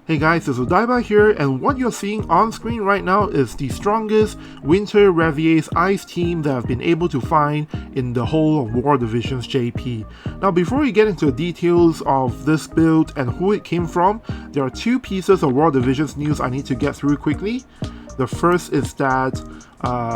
Hey guys, it's Odaiba here, and what you're seeing on screen right now is the strongest Winter Raviesse ice team that I've been able to find in the whole of War Divisions JP. Now before we get into the details of this build and who it came from, there are two pieces of War Divisions news I need to get through quickly. The first is that,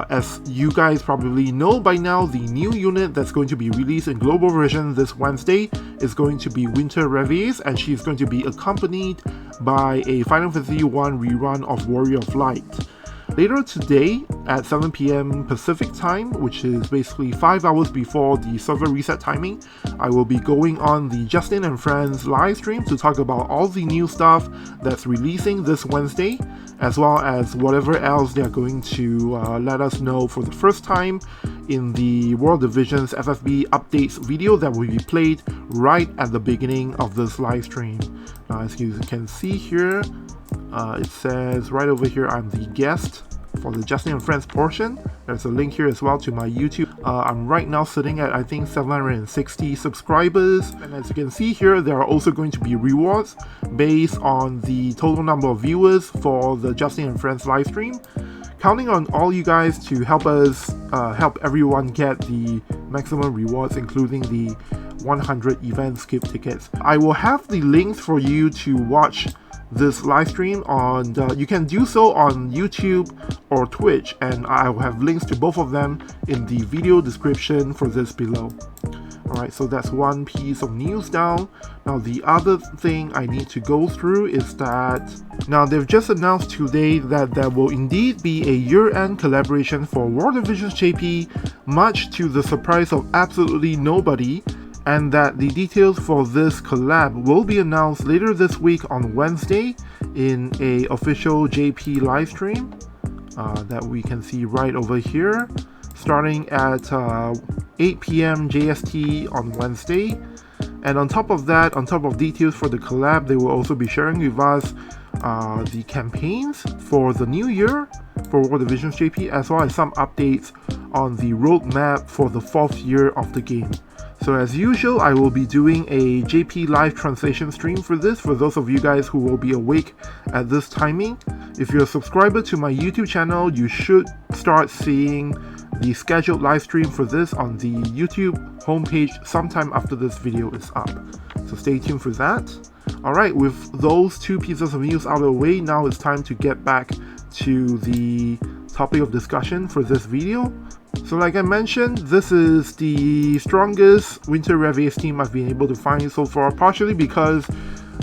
as you guys probably know by now, the new unit that's going to be released in global version this Wednesday is going to be Winter Raviesse, and she's going to be accompanied by a Final Fantasy I rerun of Warrior of Light. Later today at 7 PM Pacific time, which is basically 5 hours before the server reset timing, I will be going on the Justin and Friends live stream to talk about all the new stuff that's releasing this Wednesday, as well as whatever else they're going to let us know for the first time in the World Divisions FFB updates video that will be played right at the beginning of this live stream. As you can see here, it says right over here I'm the guest for the Justin and Friends portion. There's a link here as well to my YouTube. I'm right now sitting at I think 760 subscribers, and as you can see here, there are also going to be rewards based on the total number of viewers for the Justin and Friends live stream. Counting on all you guys to help us help everyone get the maximum rewards, including the 100 event skip tickets. I will have the links for you to watch this live stream on you can do so on YouTube or Twitch, and I will have links to both of them in the video description for this below. Alright, so that's one piece of news down. Now the other thing I need to go through is that now they've just announced today that there will indeed be a year-end collaboration for War Divisions JP, much to the surprise of absolutely nobody, and that the details for this collab will be announced later this week on Wednesday in a official JP livestream that we can see right over here, starting at 8 PM JST on Wednesday. And on top of that, on top of details for the collab, they will also be sharing with us the campaigns for the new year for War Divisions JP, as well as some updates on the roadmap for the 4th year of the game. So as usual, I will be doing a JP live translation stream for this, for those of you guys who will be awake at this timing. If you're a subscriber to my YouTube channel, you should start seeing the scheduled live stream for this on the YouTube homepage sometime after this video is up. So stay tuned for that. Alright, with those two pieces of news out of the way, now it's time to get back to the topic of discussion for this video. So like I mentioned, this is the strongest Winter Raviesse team I've been able to find so far, partially because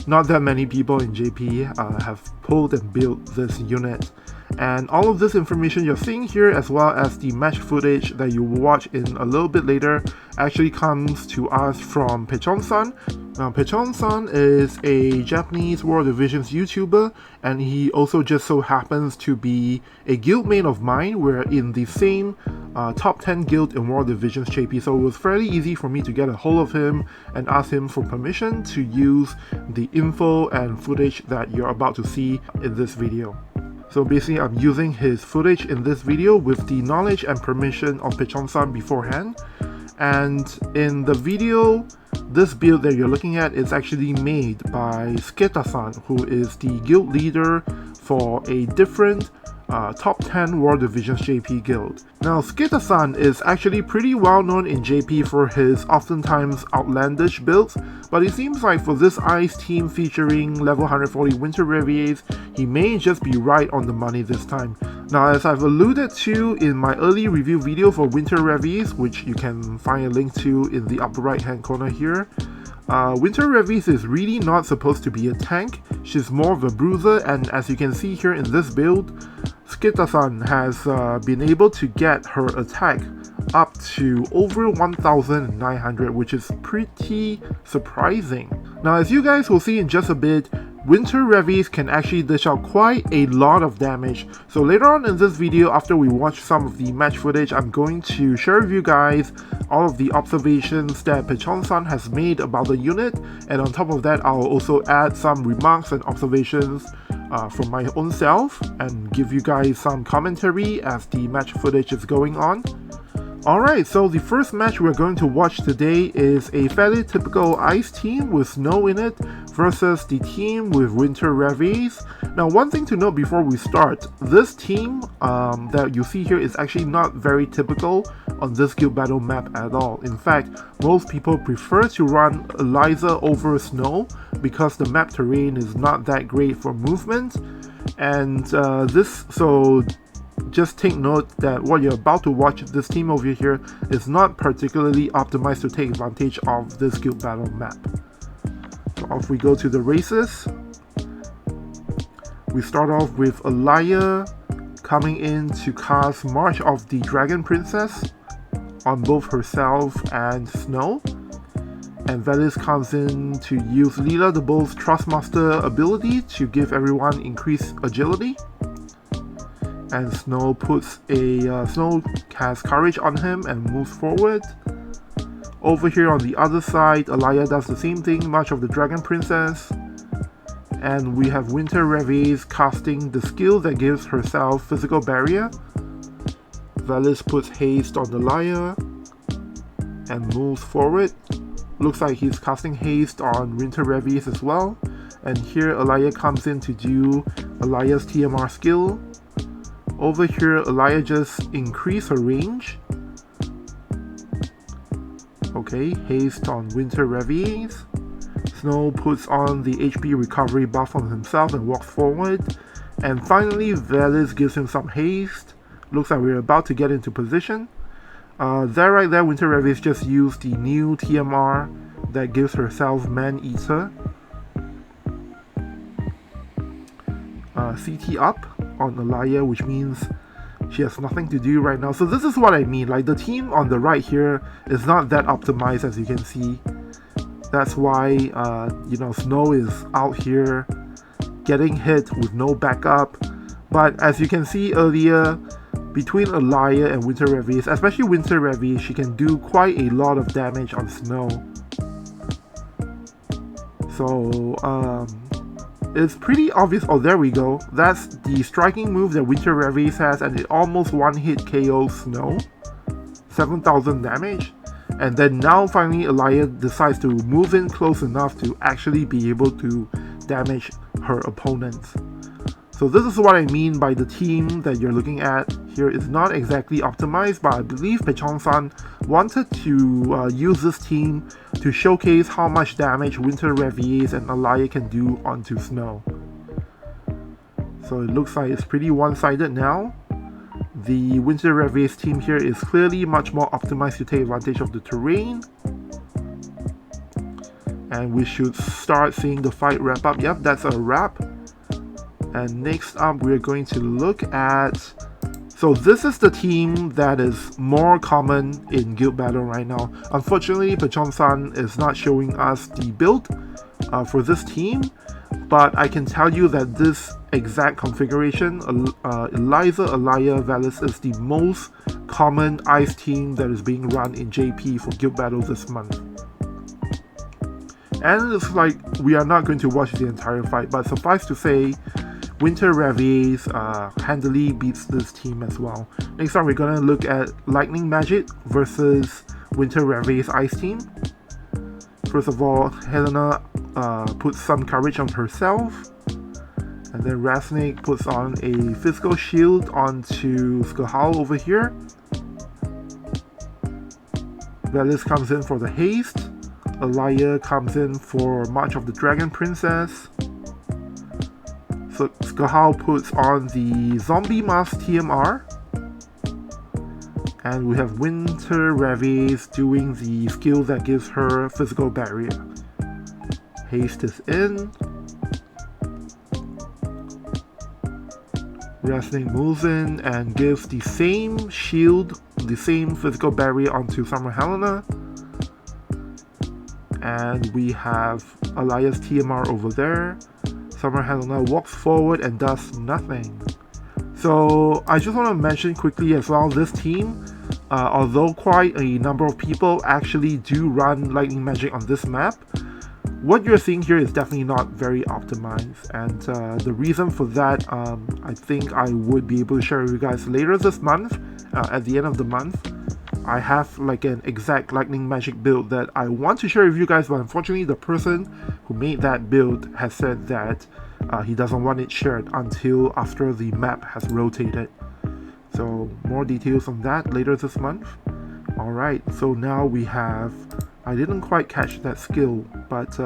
not that many people in JP have pulled and built this unit. And all of this information you're seeing here, as well as the match footage that you will watch in a little bit later, actually comes to us from Pechon-san. Now Pechon-san is a Japanese World Divisions YouTuber, and he also just so happens to be a guildmate of mine. We're in the same top 10 guild in World Divisions JP, so it was fairly easy for me to get a hold of him and ask him for permission to use the info and footage that you're about to see in this video. So basically I'm using his footage in this video with the knowledge and permission of Pechon-san beforehand. And in the video, this build that you're looking at is actually made by Suketa-san, who is the guild leader for a different top 10 War Divisions JP guild. Now Suketa-san is actually pretty well known in JP for his oftentimes outlandish builds, but it seems like for this ice team featuring level 140 Winter Raviesse, he may just be right on the money this time. Now as I've alluded to in my early review video for Winter Raviesse, which you can find a link to in the upper right hand corner here, Winter Raviesse is really not supposed to be a tank. She's more of a bruiser, and as you can see here in this build, Suketa-san has been able to get her attack up to over 1,900, which is pretty surprising. Now as you guys will see in just a bit, Winter Raviesse can actually dish out quite a lot of damage. So later on in this video, after we watch some of the match footage, I'm going to share with you guys all of the observations that Pechon-san has made about the unit, and on top of that I'll also add some remarks and observations from my own self and give you guys some commentary as the match footage is going on. Alright, so the first match we're going to watch today is a fairly typical ice team with snow in it versus the team with Winter Raviesse. Now, one thing to note before we start, this team that you see here is actually not very typical on this guild battle map at all. In fact, most people prefer to run Eliza over snow because the map terrain is not that great for movement, and just take note that what you're about to watch, this team over here, is not particularly optimized to take advantage of this guild battle map. So off we go to the races. We start off with Alaya coming in to cast March of the Dragon Princess on both herself and Snow. And Velis comes in to use Leela the Bull's Trustmaster ability to give everyone increased agility. And Snow has courage on him and moves forward. Over here on the other side, Alaya does the same thing, March of the Dragon Princess. And we have Winter Raviesse casting the skill that gives herself physical barrier. Velis puts haste on Alaya and moves forward. Looks like he's casting haste on Winter Raviesse as well. And here Alaya comes in to do Alaya's TMR skill. Over here, Alaya just increased her range. Okay, haste on Winter Raviesse. Snow puts on the HP recovery buff on himself and walks forward. And finally, Velis gives him some haste. Looks like we're about to get into position. Right there, Winter Raviesse just used the new TMR that gives herself Man-Eater. CT up on Alaya, which means she has nothing to do right now. So this is what I mean, like the team on the right here is not that optimized, as you can see. That's why Snow is out here getting hit with no backup. But as you can see earlier, between Alaya and Winter Raviesse, especially Winter Raviesse, she can do quite a lot of damage on Snow. So it's pretty obvious. Oh, there we go. That's the striking move that Winter Raviesse has, and it almost one-hit KOs Snow. 7,000 damage. And then now finally Alaya decides to move in close enough to actually be able to damage her opponents. So this is what I mean by the team that you're looking at here is not exactly optimized, but I believe Pechon-san wanted to use this team to showcase how much damage Winter Raviesse and Alaya can do onto Snow. So it looks like it's pretty one-sided now. The Winter Raviesse team here is clearly much more optimized to take advantage of the terrain. And we should start seeing the fight wrap up. Yep, that's a wrap. And next up, we're going to look at... So this is the team that is more common in Guild Battle right now. Unfortunately, Pechon-san is not showing us the build for this team. But I can tell you that this exact configuration, Eliza, Alaya, Velis, is the most common ice team that is being run in JP for Guild Battle this month. And it looks like we are not going to watch the entire fight, but suffice to say, Winter Raviesse handily beats this team as well. Next up, we're going to look at Lightning Magic versus Winter Raviesse Ice Team. First of all, Helena puts some courage on herself. And then Rasnik puts on a physical shield onto Skahal over here. Velis comes in for the haste. Alaya comes in for March of the Dragon Princess. So Skahal puts on the Zombie Mask TMR. And we have Winter Raviesse doing the skill that gives her physical barrier. Haste is in. Rasnik moves in and gives the same shield, the same physical barrier onto Summer Helena. And we have Alaya's TMR over there. Summer Helena walks forward and does nothing. So I just want to mention quickly as well, this team, although quite a number of people actually do run Lightning Magic on this map, what you're seeing here is definitely not very optimized, and the reason for that, I think I would be able to share with you guys later this month, at the end of the month. I have like an exact lightning magic build that I want to share with you guys, but unfortunately the person who made that build has said that he doesn't want it shared until after the map has rotated. So more details on that later this month. Alright, so now we have, I didn't quite catch that skill, but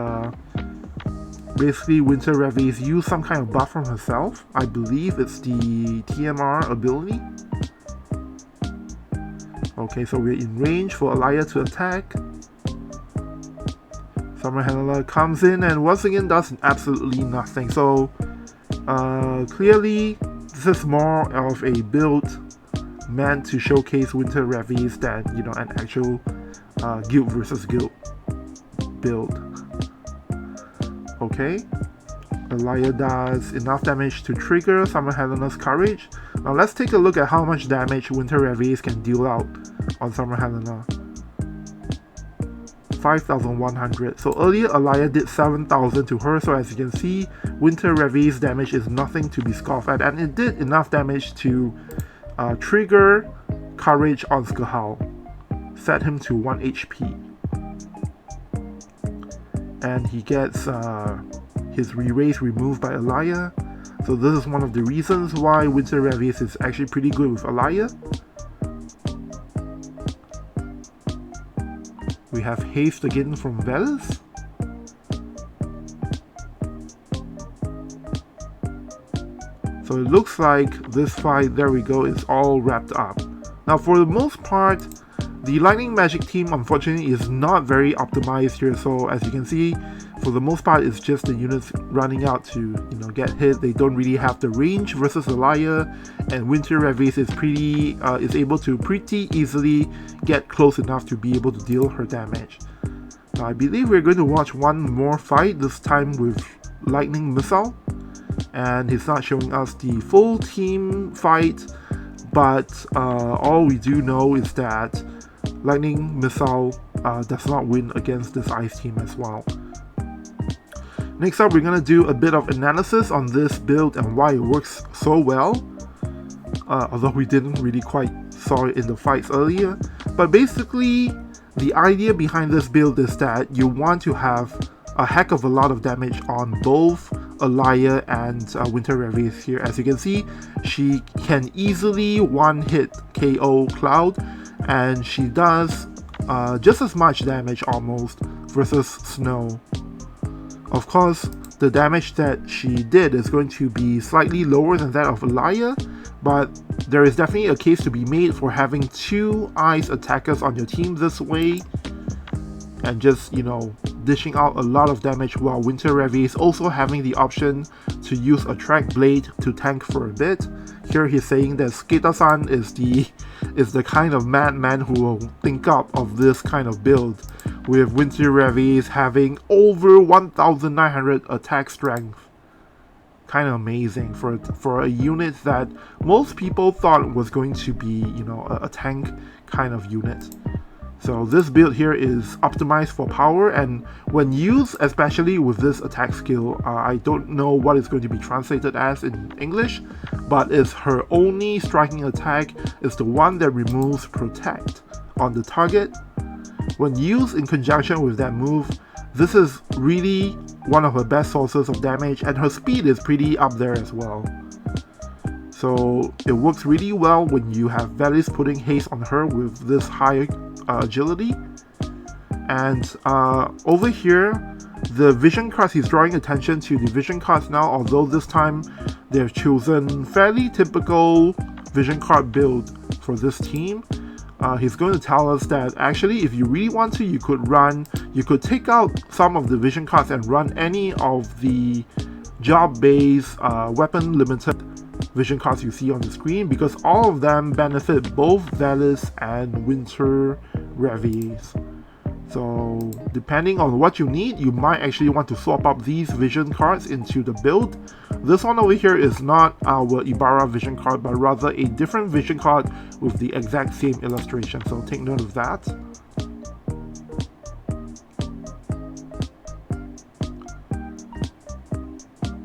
basically Winter Raviesse used some kind of buff from herself. I believe it's the TMR ability. Okay, so we're in range for Alaya to attack. Summer Handler comes in and once again does absolutely nothing. So clearly this is more of a build meant to showcase Winter Raviesse than, you know, an actual guild versus guild build. Okay, Alaya does enough damage to trigger Summer Helena's courage. Now let's take a look at how much damage Winter Raviesse can deal out on Summer Helena. 5,100. So earlier Alaya did 7,000 to her, so as you can see, Winter Raviesse damage is nothing to be scoffed at, and it did enough damage to trigger courage on Skahal, set him to 1 HP. And he gets his re-raise removed by Alaya. So this is one of the reasons why Winter Raviesse is actually pretty good with Alaya. We have haste again from Velis. So it looks like this fight, there we go, is all wrapped up. Now for the most part, the Lightning Magic team unfortunately is not very optimized here, so as you can see, for the most part it's just the units running out to, you know, get hit. They don't really have the range versus Alaya, and Winter Raviesse is able to pretty easily get close enough to be able to deal her damage. Now I believe we're going to watch one more fight, this time with Lightning Missile, and he's not showing us the full team fight, but all we do know is that Lightning Missile does not win against this ice team as well. Next up, we're going to do a bit of analysis on this build and why it works so well, although we didn't really quite saw it in the fights earlier. But basically, the idea behind this build is that you want to have a heck of a lot of damage on both Alaya and Winter Raviesse here. As you can see, she can easily one-hit KO Cloud, and she does just as much damage almost versus Snow. Of course, the damage that she did is going to be slightly lower than that of Alaya, but there is definitely a case to be made for having two ice attackers on your team this way, and just, you know, dishing out a lot of damage, while Winter Raviesse also having the option to use a track blade to tank for a bit. Here he's saying that Suketa-san is the kind of madman who will think up of this kind of build, with Winter Raviesse having over 1,900 attack strength. Kind of amazing for a unit that most people thought was going to be, you know, a tank kind of unit. So this build here is optimized for power, and when used, especially with this attack skill, I don't know what it's going to be translated as in English, but it's her only striking attack is the one that removes Protect on the target. When used in conjunction with that move, this is really one of her best sources of damage, and her speed is pretty up there as well. So it works really well when you have Velis putting haste on her with this high agility. And over here, the vision cards, he's drawing attention to the vision cards now, although this time they've chosen fairly typical vision card build for this team. He's going to tell us that actually if you really want to, you could take out some of the vision cards and run any of the job-based weapon limited vision cards you see on the screen, because all of them benefit both Velis and Winter Raviesse. So depending on what you need, you might actually want to swap up these vision cards into the build. This one over here is not our Ibarra vision card, but rather a different vision card with the exact same illustration, so take note of that.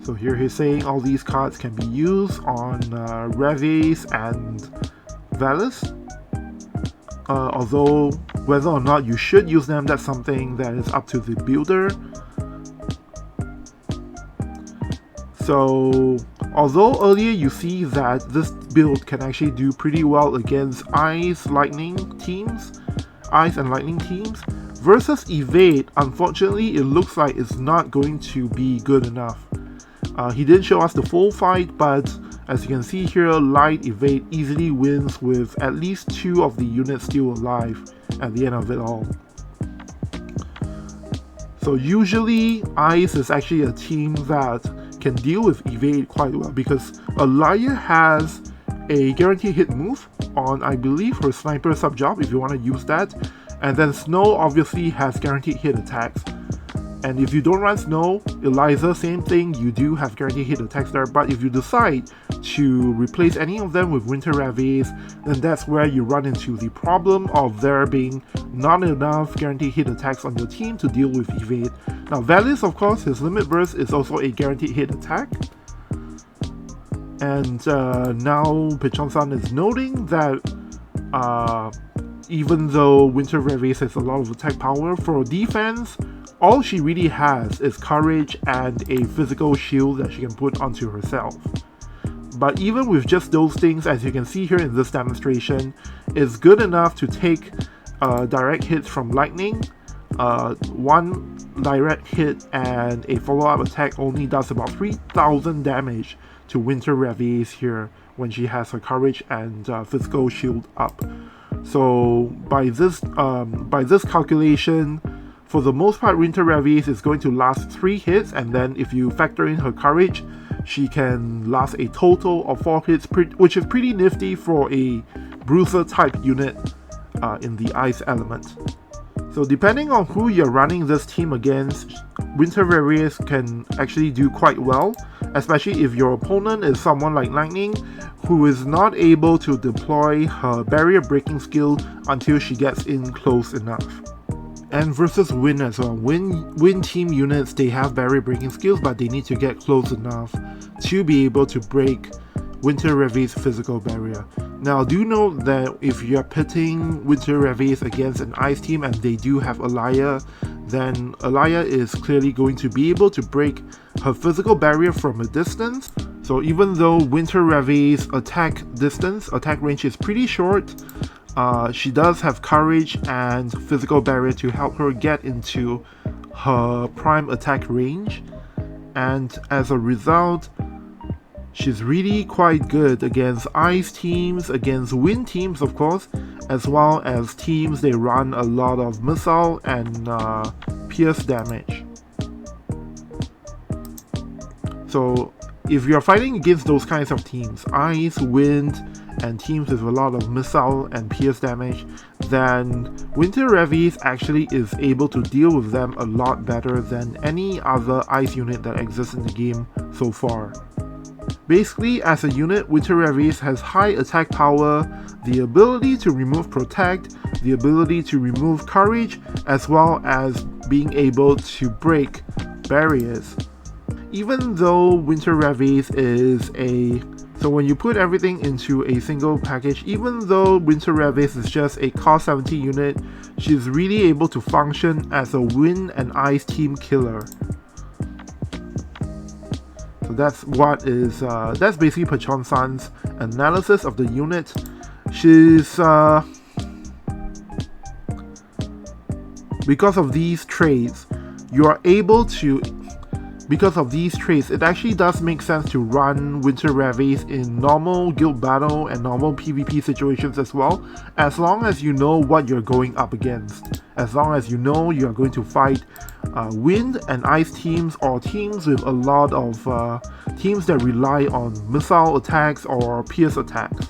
So here he's saying all these cards can be used on Raviesse and Velis. although whether or not you should use them, that's something that is up to the builder. So although earlier you see that this build can actually do pretty well against Ice and Lightning teams, versus Evade, unfortunately it looks like it's not going to be good enough. He didn't show us the full fight, but as you can see here, Light Evade easily wins with at least 2 of the units still alive at the end of it all. So usually Ice is actually a team that can deal with Evade quite well, because Alaya has a guaranteed hit move on, I believe, her sniper sub job if you want to use that, and then Snow obviously has guaranteed hit attacks. And if you don't run Snow, Eliza, same thing, you do have guaranteed hit attacks there, but if you decide to replace any of them with Winter Raviesse, then that's where you run into the problem of there being not enough guaranteed hit attacks on your team to deal with Evade. Now Valis, of course, his limit burst is also a guaranteed hit attack. And now Pechon-san is noting that even though Winter Raviesse has a lot of attack power, for defense, all she really has is courage and a physical shield that she can put onto herself. But even with just those things, as you can see here in this demonstration, it's good enough to take direct hits from Lightning. One direct hit and a follow-up attack only does about 3,000 damage to Winter Raviesse here when she has her courage and physical shield up. So by this calculation, for the most part, Winter Raviesse is going to last 3 hits, and then if you factor in her courage, she can last a total of 4 hits, which is pretty nifty for a bruiser type unit in the ice element. So depending on who you're running this team against, Winter Raviesse can actually do quite well, especially if your opponent is someone like Lightning, who is not able to deploy her barrier breaking skill until she gets in close enough. And versus Win as well. Win team units, they have barrier breaking skills, but they need to get close enough to be able to break Winter Raviesse's physical barrier. Now do note that if you're pitting Winter Raviesse against an ice team and they do have Alaya, then Alaya is clearly going to be able to break her physical barrier from a distance. So even though Winter Raviesse's attack range is pretty short, she does have courage and physical barrier to help her get into her prime attack range, and as a result, she's really quite good against ice teams, against wind teams of course, as well as teams they run a lot of missile and pierce damage. So if you're fighting against those kinds of teams, ice, wind, and teams with a lot of missile and pierce damage, then Winter Raviesse actually is able to deal with them a lot better than any other ice unit that exists in the game so far. Basically, as a unit, Winter Raviesse has high attack power, the ability to remove protect, the ability to remove courage, as well as being able to break barriers. Even though Winter Raviesse is so when you put everything into a single package, even though Winter Raviesse is just a cost 70 unit, she's really able to function as a wind and ice team killer. So that's basically Pechon-san's analysis of the unit. She's because of these traits, it actually does make sense to run Winter Raviesse in normal guild battle and normal PvP situations as well, as long as you know what you're going up against. As long as you know you're going to fight wind and ice teams, or teams with a lot of teams that rely on missile attacks or pierce attacks.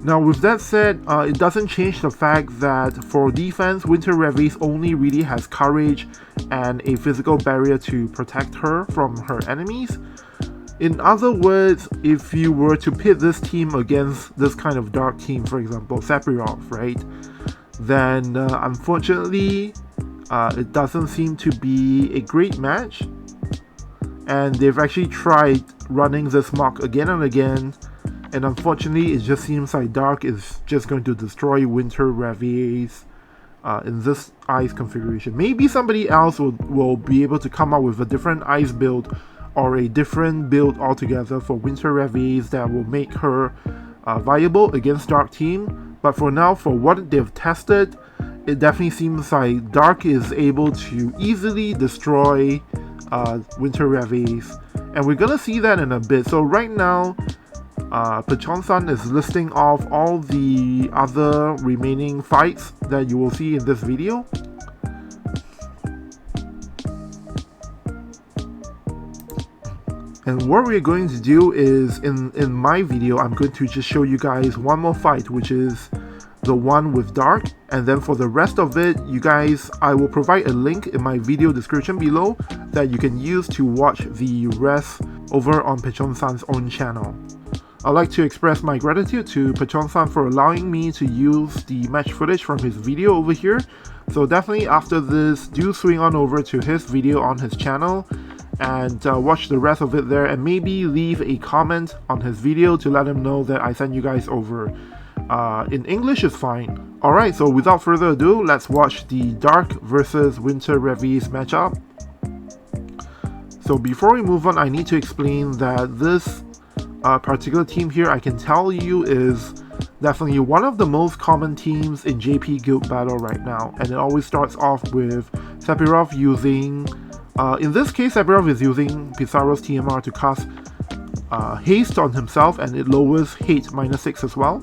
Now with that said, it doesn't change the fact that for defense, Winter Raviesse only really has courage and a physical barrier to protect her from her enemies. In other words, if you were to pit this team against this kind of dark team, for example Sephiroth, right, then unfortunately it doesn't seem to be a great match, and they've actually tried running this mock again and again, And unfortunately, it just seems like Dark is just going to destroy Winter Raviesse in this ice configuration. Maybe somebody else will be able to come up with a different ice build or a different build altogether for Winter Raviesse that will make her viable against Dark team. But for now, for what they've tested, it definitely seems like Dark is able to easily destroy Winter Raviesse. And we're gonna see that in a bit. So right now, Pechon-san is listing off all the other remaining fights that you will see in this video. And what we're going to do is, in my video, I'm going to just show you guys one more fight, which is the one with Dark. And then for the rest of it, you guys, I will provide a link in my video description below that you can use to watch the rest over on Pechon-san's own channel. I'd like to express my gratitude to Pechon-san for allowing me to use the match footage from his video over here. So definitely after this, do swing on over to his video on his channel and watch the rest of it there, and maybe leave a comment on his video to let him know that I sent you guys over. In English is fine. Alright, so without further ado, let's watch the Dark versus Winter Raviesse matchup. So before we move on, I need to explain that this particular team here, I can tell you, is definitely one of the most common teams in JP Guild Battle right now, and it always starts off with Sephiroth using, in this case Sephiroth is using Pizarro's TMR to cast haste on himself, and it lowers hate -6 as well.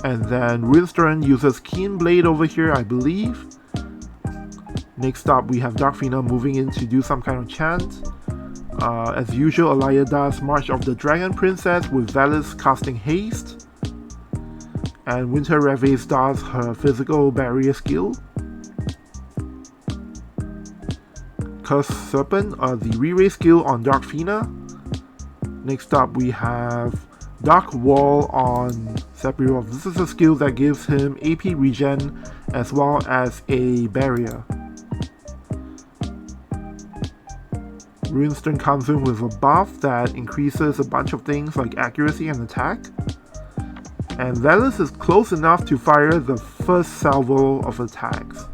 And then Rinstern uses Keen Blade over here, I believe. Next up we have Darkfina moving in to do some kind of chant. As usual, Alaya does March of the Dragon Princess with Valis casting haste. And Winter Raviesse does her physical barrier skill. Curse Serpent, the re-raise skill on Darkfina. Next up we have Dark Wall on Sephiroth. This is a skill that gives him AP regen as well as a barrier. Runestone comes in with a buff that increases a bunch of things like accuracy and attack. And Valis is close enough to fire the first salvo of attacks.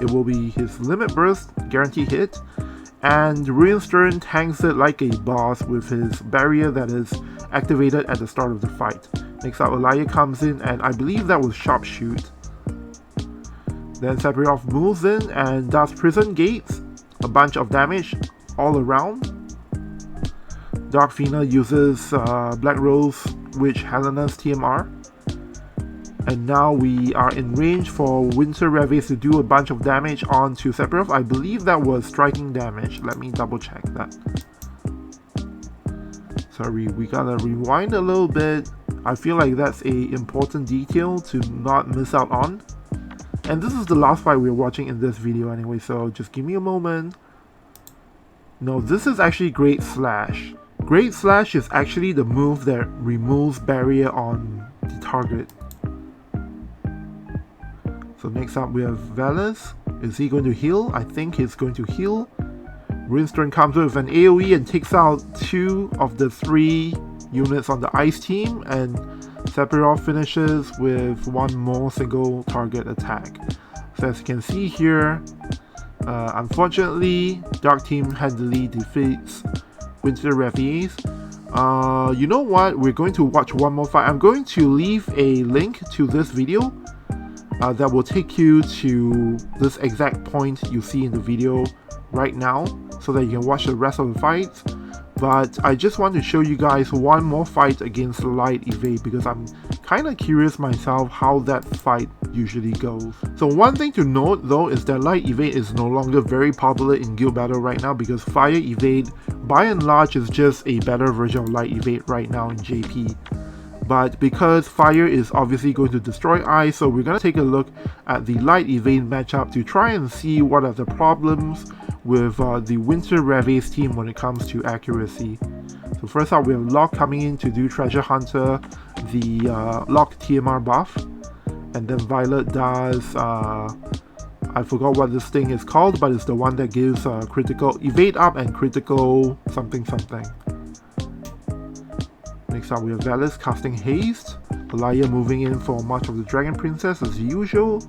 It will be his limit burst, guaranteed hit, and Runestone tanks it like a boss with his barrier that is activated at the start of the fight. Next up, Alaya comes in, and I believe that was Sharpshoot. Then Sephiroth moves in and does Prison Gates, a bunch of damage all around. Darkfina uses Black Rose Witch Helena's TMR. And now we are in range for Winter Raviesse to do a bunch of damage onto Sephiroth. I believe that was striking damage. Let me double check that. Sorry, we gotta rewind a little bit. I feel like that's a important detail to not miss out on. And this is the last fight we're watching in this video anyway, so just give me a moment. No, this is actually Great Slash. Great Slash is actually the move that removes barrier on the target. So next up we have Valis. Is he going to heal? I think he's going to heal. Rinstern comes with an AoE and takes out 2 of the 3 units on the ice team, and Sephiroth finishes with 1 more single target attack. So as you can see here, unfortunately, Dark Team handily defeats Winter Raviesse. You know what? We're going to watch one more fight. I'm going to leave a link to this video that will take you to this exact point you see in the video right now, so that you can watch the rest of the fights. But I just want to show you guys one more fight against Light Evade, because I'm kind of curious myself how that fight usually goes. So one thing to note though is that Light Evade is no longer very popular in Guild Battle right now, because Fire Evade by and large is just a better version of Light Evade right now in JP. But because Fire is obviously going to destroy Ice, so we're going to take a look at the Light Evade matchup to try and see what are the problems with the Winter Raviesse team when it comes to accuracy. So first up, we have Locke coming in to do Treasure Hunter, the Locke TMR buff. And then Violet does, I forgot what this thing is called, but it's the one that gives critical evade up and critical something something. Next up, we have Valis casting Haste. Alaya moving in for much of the Dragon Princess as usual.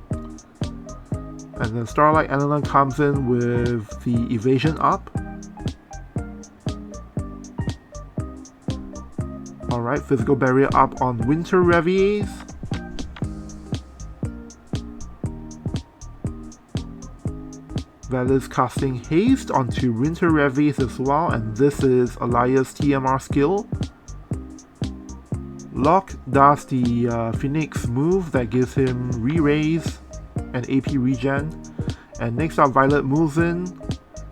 And then Starlight Elena comes in with the Evasion up. Alright, Physical Barrier up on Winter Raviesse. Valis casting Haste onto Winter Raviesse as well, and this is Alaya's TMR skill. Locke does the Phoenix move that gives him re-raise and AP regen. And next up, Violet moves in,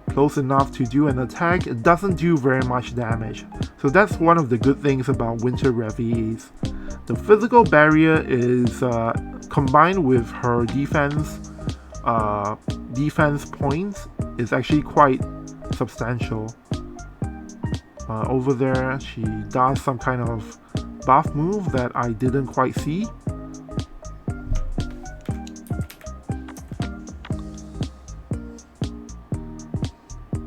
close enough to do an attack. It doesn't do very much damage. So that's one of the good things about Winter Raviesse. The physical barrier is combined with her defense points is actually quite substantial. Over there, she does some kind of buff move that I didn't quite see.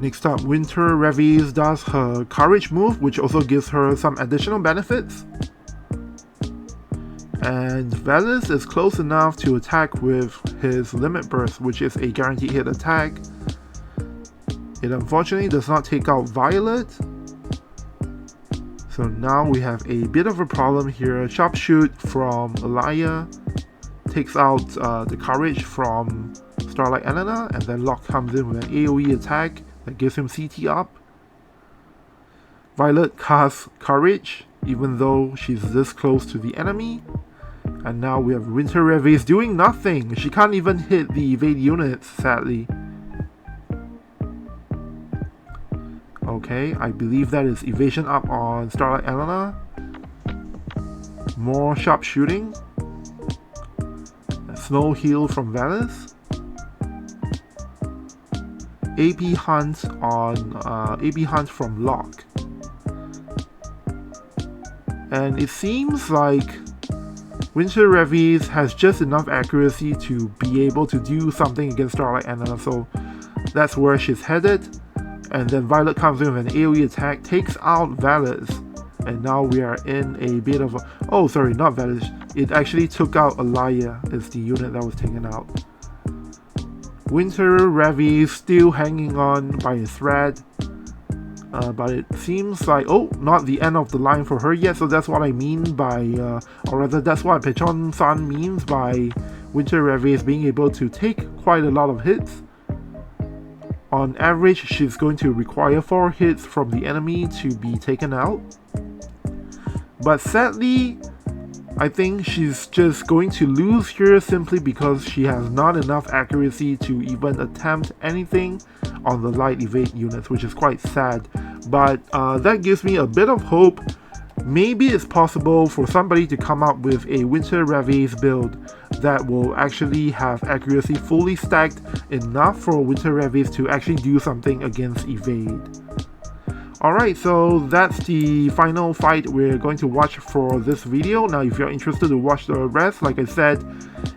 Next up, Winter Raviesse does her Courage move, which also gives her some additional benefits. And Valis is close enough to attack with his Limit Burst, which is a guaranteed hit attack. It unfortunately does not take out Violet. So now we have a bit of a problem here. Sharpshoot from Alaya takes out the Courage from Starlight Elena, and then Locke comes in with an AoE attack that gives him CT up. Violet casts Courage, even though she's this close to the enemy. And now we have Winter Raviesse doing nothing. She can't even hit the evade units, sadly. Okay, I believe that is evasion up on Starlight Elena. More sharp shooting. Snow heal from Valis. AP hunt on AP hunt from Locke. And it seems like Winter Raviesse has just enough accuracy to be able to do something against Starlight Elena, so that's where she's headed. And then Violet comes in with an AoE attack, takes out Valis, and now we are in a bit of a... oh, sorry, not Valis. It actually took out Alaya, is the unit that was taken out. Winter Raviesse still hanging on by a thread. But it seems like, oh, not the end of the line for her yet, so that's what I mean by, or rather that's what Pechon-san means by Winter Raviesse being able to take quite a lot of hits. On average, she's going to require 4 hits from the enemy to be taken out. But sadly, I think she's just going to lose here simply because she has not enough accuracy to even attempt anything on the light evade units, which is quite sad. But that gives me a bit of hope. Maybe it's possible for somebody to come up with a Winter Raviesse build that will actually have accuracy fully stacked enough for Winter Raviesse to actually do something against evade. Alright, so that's the final fight we're going to watch for this video. Now, if you're interested to watch the rest, like I said,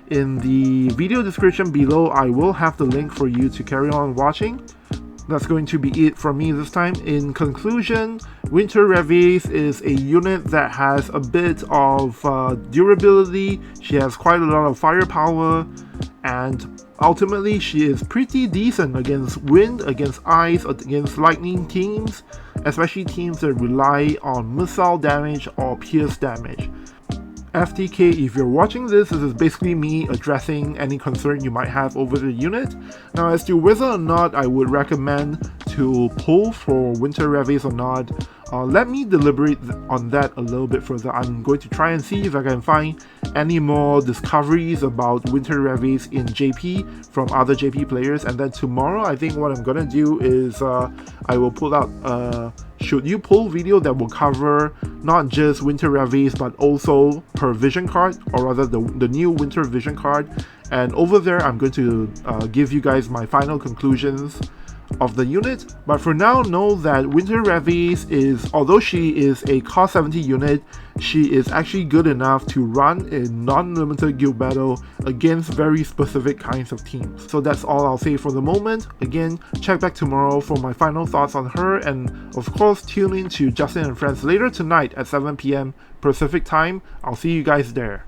in the video description below, I will have the link for you to carry on watching. That's going to be it from me this time. In conclusion, Winter Raviesse is a unit that has a bit of durability. She has quite a lot of firepower, and ultimately she is pretty decent against wind, against ice, against lightning teams, especially teams that rely on missile damage or pierce damage. FTK, if you're watching this is basically me addressing any concern you might have over the unit. Now, as to whether or not I would recommend to pull for Winter Raviesse or not, let me deliberate on that a little bit further. I'm going to try and see if I can find any more discoveries about Winter Raviesse in JP from other JP players, and then tomorrow I think what I'm gonna do is I will pull out should you pull video that will cover not just Winter Raviesse but also her vision card, or rather the new Winter vision card. And over there I'm going to give you guys my final conclusions of the unit, but for now know that Winter Raviesse is, although she is a cost 70 unit, she is actually good enough to run a non-limited guild battle against very specific kinds of teams. So that's all I'll say for the moment. Again, check back tomorrow for my final thoughts on her, and of course tune in to Justin and Friends later tonight at 7 PM Pacific time. I'll see you guys there.